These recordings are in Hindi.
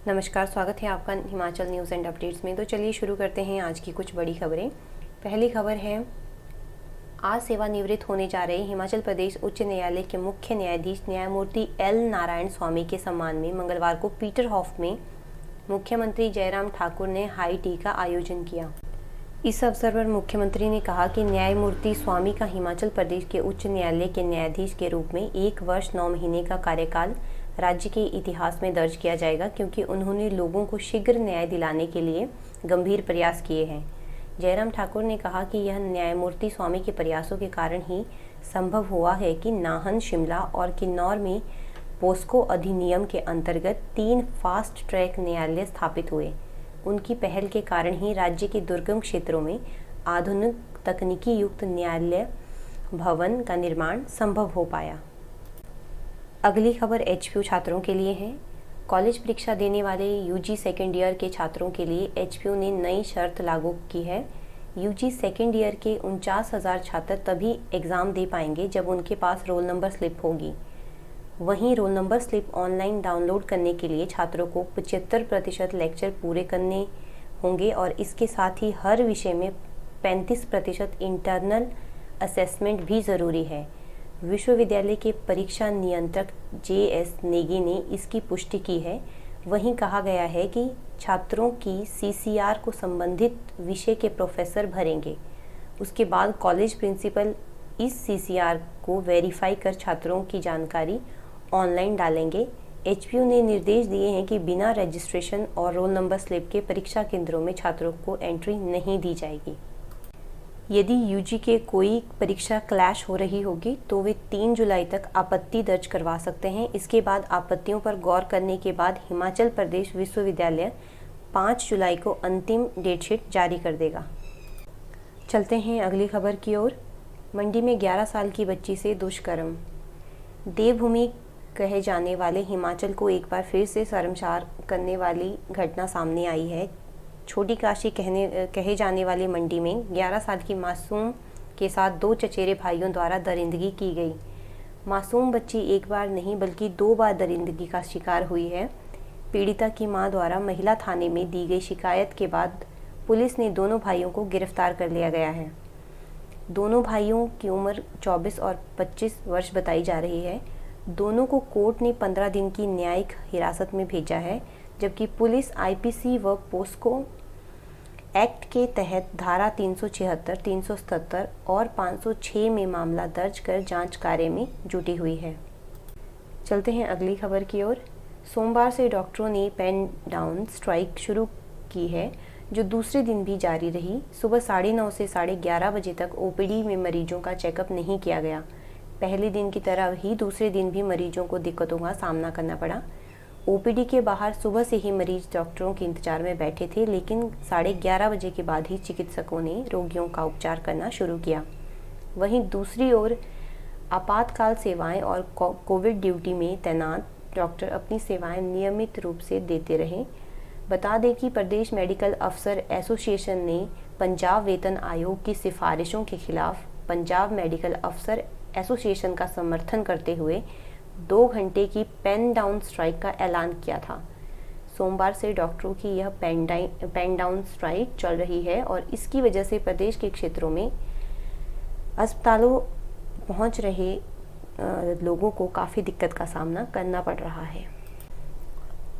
नमस्कार, स्वागत है आपका हिमाचल न्यूज़ एंड अपडेट्स में। तो चलिए शुरू करते हैं आज की कुछ बड़ी खबरें। पहली खबर है, आज सेवानिवृत्त होने जा रहे हिमाचल प्रदेश उच्च न्यायालय के मुख्य न्यायाधीश न्यायमूर्ति एल नारायण स्वामी के सम्मान में मंगलवार को पीटरहॉफ में मुख्यमंत्री जयराम ठाकुर ने हाई टी का आयोजन किया। इस अवसर पर मुख्यमंत्री ने कहा कि न्यायमूर्ति स्वामी का हिमाचल प्रदेश के उच्च न्यायालय के न्यायाधीश के रूप में 1 वर्ष 9 महीने का कार्यकाल राज्य के इतिहास में दर्ज किया जाएगा, क्योंकि उन्होंने लोगों को शीघ्र न्याय दिलाने के लिए गंभीर प्रयास किए हैं। जयराम ठाकुर ने कहा कि यह न्यायमूर्ति स्वामी के प्रयासों के कारण ही संभव हुआ है कि नाहन, शिमला और किन्नौर में पोस्को अधिनियम के अंतर्गत 3 फास्ट ट्रैक न्यायालय स्थापित हुए। उनकी पहल के कारण ही राज्य के दुर्गम क्षेत्रों में आधुनिक तकनीकी युक्त न्यायालय भवन का निर्माण संभव हो पाया। अगली खबर एचपीयू छात्रों के लिए है। कॉलेज परीक्षा देने वाले यूजी सेकेंड ईयर के छात्रों के लिए एचपीयू ने नई शर्त लागू की है। यूजी सेकेंड ईयर के 49,000 छात्र तभी एग्ज़ाम दे पाएंगे जब उनके पास रोल नंबर स्लिप होगी। वहीं roll number slip online download करने के लिए छात्रों को 75% लेक्चर पूरे करने होंगे और इसके साथ ही हर विषय में 35% इंटरनल असेसमेंट भी ज़रूरी है। विश्वविद्यालय के परीक्षा नियंत्रक जेएस नेगी ने इसकी पुष्टि की है। वहीं कहा गया है कि छात्रों की सीसीआर को संबंधित विषय के प्रोफेसर भरेंगे। उसके बाद कॉलेज प्रिंसिपल इस सीसीआर को वेरीफाई कर छात्रों की जानकारी ऑनलाइन डालेंगे। एचपीयू ने निर्देश दिए हैं कि बिना रजिस्ट्रेशन और रोल नंबर स्लिप के परीक्षा केंद्रों में छात्रों को एंट्री नहीं दी जाएगी। यदि यूजी के कोई परीक्षा क्लैश हो रही होगी तो वे 3 जुलाई तक आपत्ति दर्ज करवा सकते हैं। इसके बाद आपत्तियों पर गौर करने के बाद हिमाचल प्रदेश विश्वविद्यालय 5 जुलाई को अंतिम डेटशीट जारी कर देगा। चलते हैं अगली खबर की ओर। मंडी में 11 साल की बच्ची से दुष्कर्म। देवभूमि कहे जाने वाले हिमाचल को एक बार फिर से शर्मसार करने वाली घटना सामने आई है। छोटी काशी कहे जाने वाली मंडी में 11 साल की मासूम के साथ 2 चचेरे भाइयों द्वारा दरिंदगी की गई। मासूम बच्ची एक बार नहीं बल्कि 2 बार दरिंदगी का शिकार हुई है। पीड़िता की मां द्वारा महिला थाने में दी गई शिकायत के बाद पुलिस ने दोनों भाइयों को गिरफ्तार कर लिया गया है। दोनों भाइयों की उम्र 24 और 25 वर्ष बताई जा रही है। दोनों को कोर्ट ने 15 दिन की न्यायिक हिरासत में भेजा है, जबकि पुलिस आईपीसी व पोस्को एक्ट के तहत धारा 376, 377 और 506 में मामला दर्ज कर जांच कार्य में जुटी हुई है। चलते हैं अगली खबर की ओर। सोमवार से डॉक्टरों ने पेन डाउन स्ट्राइक शुरू की है, जो दूसरे दिन भी जारी रही। सुबह 9:30 से 11:30 बजे तक ओपीडी में मरीजों का चेकअप नहीं किया गया। पहले दिन की तरह ही दूसरे दिन भी मरीजों को दिक्कतों का सामना करना पड़ा। ओपीडी के बाहर सुबह से ही मरीज डॉक्टरों के इंतजार में बैठे थे, लेकिन 11:30 बजे के बाद ही चिकित्सकों ने रोगियों का उपचार करना शुरू किया। वहीं दूसरी ओर आपातकाल सेवाएं और कोविड ड्यूटी में तैनात डॉक्टर अपनी सेवाएं नियमित रूप से देते रहे। बता दें कि प्रदेश मेडिकल अफसर एसोसिएशन ने पंजाब वेतन आयोग की सिफारिशों के खिलाफ पंजाब मेडिकल अफसर एसोसिएशन का समर्थन करते हुए 2 घंटे की पेन डाउन स्ट्राइक का ऐलान किया था। सोमवार से डॉक्टरों की यह पेन डाउन स्ट्राइक चल रही है और इसकी वजह से प्रदेश के क्षेत्रों में अस्पतालों पहुंच रहे लोगों को काफ़ी दिक्कत का सामना करना पड़ रहा है।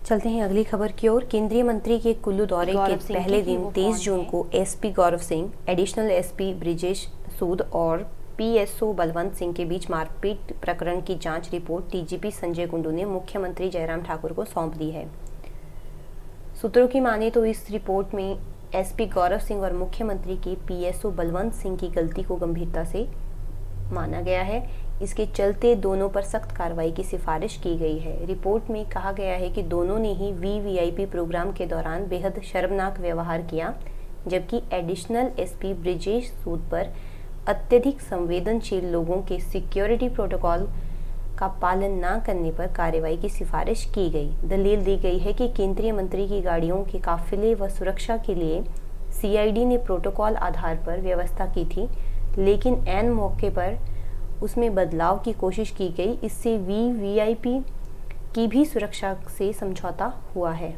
चलते हैं अगली खबर की ओर। केंद्रीय मंत्री के कुल्लू दौरे के पहले दिन 23 जून को SP Gaurav Singh, additional SP Brijesh सूद और पीएसओ बलवंत सिंह के बीच मारपीट प्रकरण की जांच रिपोर्ट डीजीपी संजय कुंडू ने मुख्यमंत्री जयराम ठाकुर को सौंप दी है। सूत्रों की माने तो इस रिपोर्ट में एसपी गौरव सिंह और मुख्यमंत्री की पीएसओ बलवंत सिंह की गलती को गंभीरता से माना गया है। इसके चलते दोनों पर सख्त कार्रवाई की सिफारिश की गई है। रिपोर्ट में कहा गया है कि दोनों ने ही वीवीआईपी प्रोग्राम के दौरान बेहद शर्मनाक व्यवहार किया, जबकि एडिशनल एसपी ब्रिजेश सूद पर अत्यधिक संवेदनशील लोगों के सिक्योरिटी प्रोटोकॉल का पालन न करने पर कार्रवाई की सिफारिश की गई। दलील दी गई है कि केंद्रीय मंत्री की गाड़ियों के काफिले व सुरक्षा के लिए सीआईडी ने प्रोटोकॉल आधार पर व्यवस्था की थी, लेकिन ऐन मौके पर उसमें बदलाव की कोशिश की गई। इससे वीवीआईपी की भी सुरक्षा से समझौता हुआ है।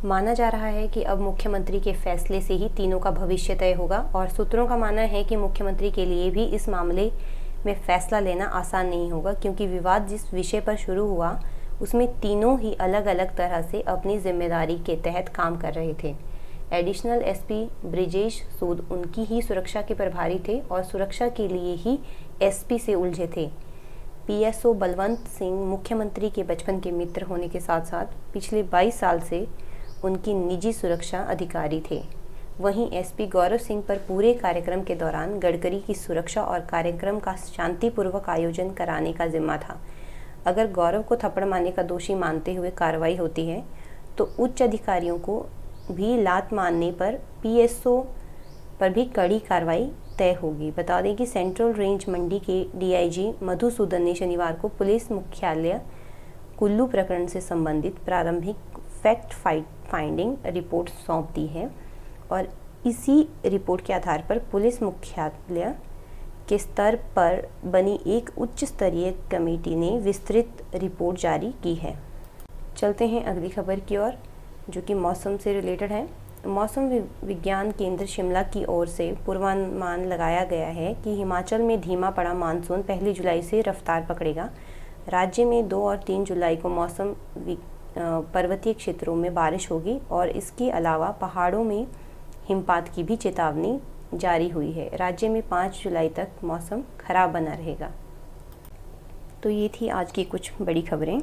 माना जा रहा है कि अब मुख्यमंत्री के फैसले से ही तीनों का भविष्य तय होगा और सूत्रों का मानना है कि मुख्यमंत्री के लिए भी इस मामले में फैसला लेना आसान नहीं होगा, क्योंकि विवाद जिस विषय पर शुरू हुआ उसमें तीनों ही अलग अलग तरह से अपनी जिम्मेदारी के तहत काम कर रहे थे। एडिशनल एसपी ब्रिजेश सूद उनकी ही सुरक्षा के प्रभारी थे और सुरक्षा के लिए ही एसपी से उलझे थे। पीएसओ बलवंत सिंह मुख्यमंत्री के बचपन के मित्र होने के साथ साथ पिछले 22 साल से उनकी निजी सुरक्षा अधिकारी थे। वहीं एसपी गौरव सिंह पर पूरे कार्यक्रम के दौरान गडकरी की सुरक्षा और कार्यक्रम का शांतिपूर्वक आयोजन कराने का जिम्मा था। अगर गौरव को थप्पड़ मारने का दोषी मानते हुए कार्रवाई होती है तो उच्च अधिकारियों को भी लात मारने पर पीएसओ पर भी कड़ी कार्रवाई तय होगी। बता दें कि सेंट्रल रेंज मंडी के डीआईजी मधुसूदन ने शनिवार को पुलिस मुख्यालय कुल्लू प्रकरण से संबंधित प्रारंभिक फैक्ट फाइंडिंग रिपोर्ट सौंप दी है और इसी रिपोर्ट के आधार पर पुलिस मुख्यालय के स्तर पर बनी एक उच्च स्तरीय कमेटी ने विस्तृत रिपोर्ट जारी की है। चलते हैं अगली खबर की ओर, जो कि मौसम से रिलेटेड है। मौसम विज्ञान केंद्र शिमला की ओर से पूर्वानुमान लगाया गया है कि हिमाचल में धीमा पड़ा मानसून 1 जुलाई से रफ्तार पकड़ेगा। राज्य में 2 और 3 जुलाई को मौसम पर्वतीय क्षेत्रों में बारिश होगी और इसके अलावा पहाड़ों में हिमपात की भी चेतावनी जारी हुई है। राज्य में 5 जुलाई तक मौसम खराब बना रहेगा। तो ये थी आज की कुछ बड़ी खबरें।